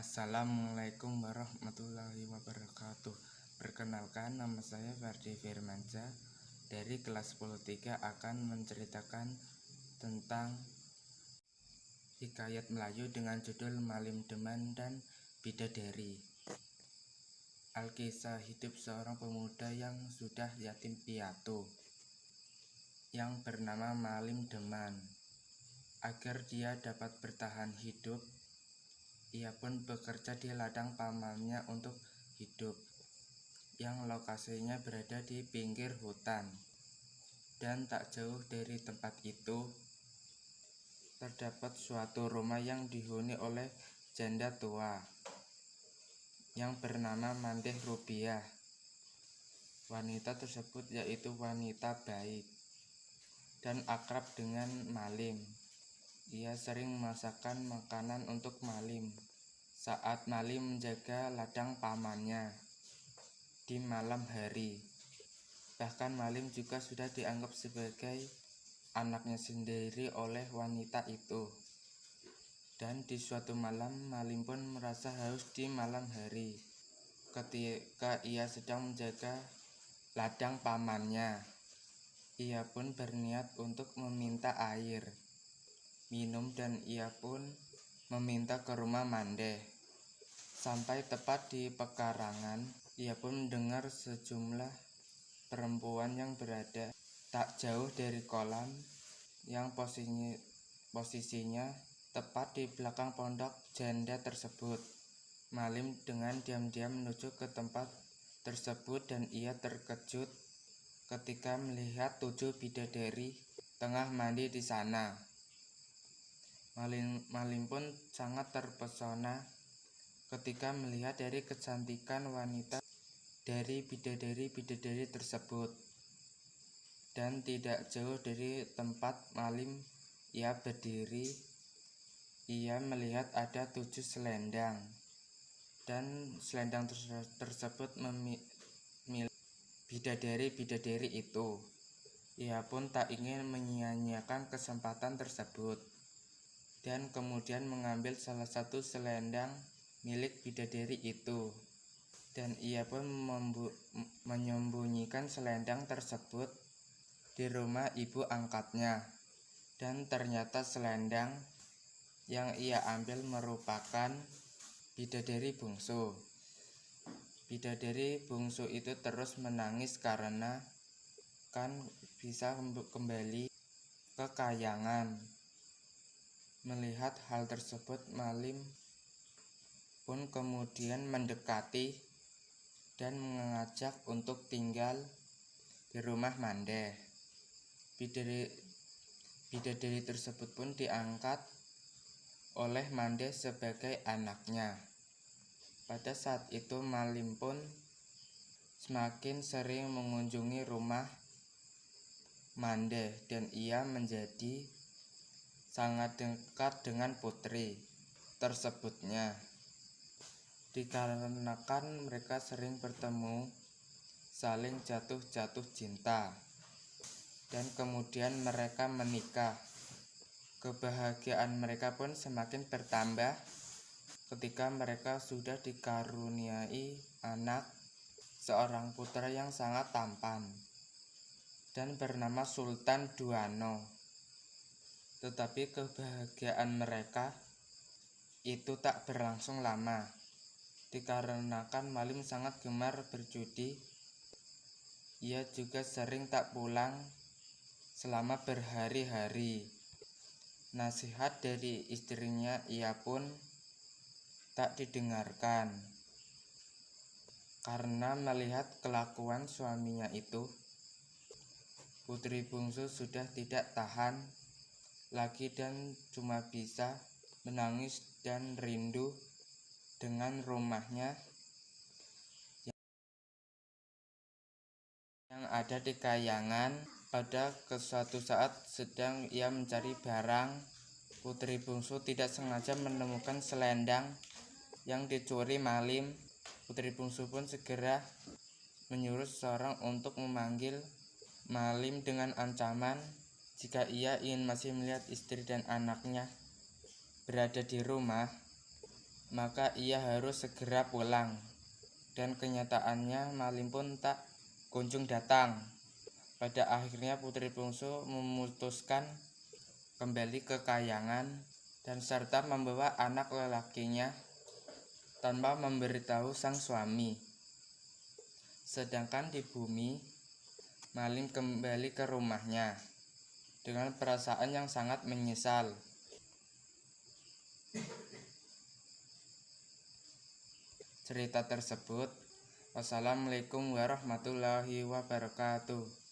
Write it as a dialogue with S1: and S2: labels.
S1: Assalamualaikum warahmatullahi wabarakatuh. Perkenalkan, nama saya Ferdi Firmansyah dari kelas 10-3 akan menceritakan tentang hikayat Melayu dengan judul Malim Deman dan Bidadari. Alkisah hidup seorang pemuda yang sudah yatim piatu yang bernama Malim Deman. Agar dia dapat bertahan hidup, ia pun bekerja di ladang pamannya untuk hidup, yang lokasinya berada di pinggir hutan. Dan tak jauh dari tempat itu, terdapat suatu rumah yang dihuni oleh janda tua, yang bernama Mandeh Rubiah. Wanita tersebut yaitu wanita baik, dan akrab dengan Malim. Ia sering memasakkan makanan untuk Malim saat Malim menjaga ladang pamannya di malam hari. Bahkan Malim juga sudah dianggap sebagai anaknya sendiri oleh wanita itu. Dan di suatu malam Malim pun merasa haus di malam hari ketika ia sedang menjaga ladang pamannya. Ia pun berniat untuk meminta air minum dan ia pun meminta ke rumah Mandeh. Sampai tepat di pekarangan, ia pun mendengar sejumlah perempuan yang berada tak jauh dari kolam yang posisinya tepat di belakang pondok janda tersebut. Malim dengan diam-diam menuju ke tempat tersebut dan ia terkejut ketika melihat 7 bidadari tengah mandi di sana. Malim pun sangat terpesona ketika melihat dari kecantikan wanita dari bidadari-bidadari tersebut. Dan tidak jauh dari tempat Malim ia berdiri, ia melihat ada 7 selendang. Dan selendang tersebut milik bidadari-bidadari itu. Ia pun tak ingin menyia-nyiakan kesempatan tersebut, dan kemudian mengambil salah satu selendang milik bidadari itu, dan ia pun menyembunyikan selendang tersebut di rumah ibu angkatnya. Dan ternyata selendang yang ia ambil merupakan bidadari bungsu. Bidadari bungsu itu terus menangis karena kan bisa kembali ke kayangan. Melihat hal tersebut, Malim pun kemudian mendekati dan mengajak untuk tinggal di rumah Mandeh. Bidadari tersebut pun diangkat oleh Mandeh sebagai anaknya. Pada saat itu Malim pun semakin sering mengunjungi rumah Mandeh dan ia menjadi sangat dekat dengan putri tersebutnya, dikarenakan mereka sering bertemu, saling jatuh cinta, dan kemudian mereka menikah. Kebahagiaan mereka pun semakin bertambah ketika mereka sudah dikaruniai anak, seorang putra yang sangat tampan dan bernama Sultan Duano. Tetapi kebahagiaan mereka itu tak berlangsung lama, dikarenakan Malim sangat gemar berjudi. Ia juga sering tak pulang selama berhari-hari. Nasihat dari istrinya ia pun tak didengarkan, karena melihat kelakuan suaminya itu, putri bungsu sudah tidak tahan lagi dan cuma bisa menangis dan rindu dengan rumahnya yang ada di kayangan. Pada suatu saat sedang ia mencari barang, putri bungsu tidak sengaja menemukan selendang yang dicuri Malim. Putri bungsu pun segera menyuruh seseorang untuk memanggil Malim dengan ancaman jika ia ingin masih melihat istri dan anaknya berada di rumah, maka ia harus segera pulang. Dan kenyataannya Malim pun tak kunjung datang. Pada akhirnya putri bungsu memutuskan kembali ke kayangan dan serta membawa anak lelakinya tanpa memberitahu sang suami. Sedangkan di bumi, Malim kembali ke rumahnya dengan perasaan yang sangat menyesal. Cerita tersebut. Wassalamualaikum warahmatullahi wabarakatuh.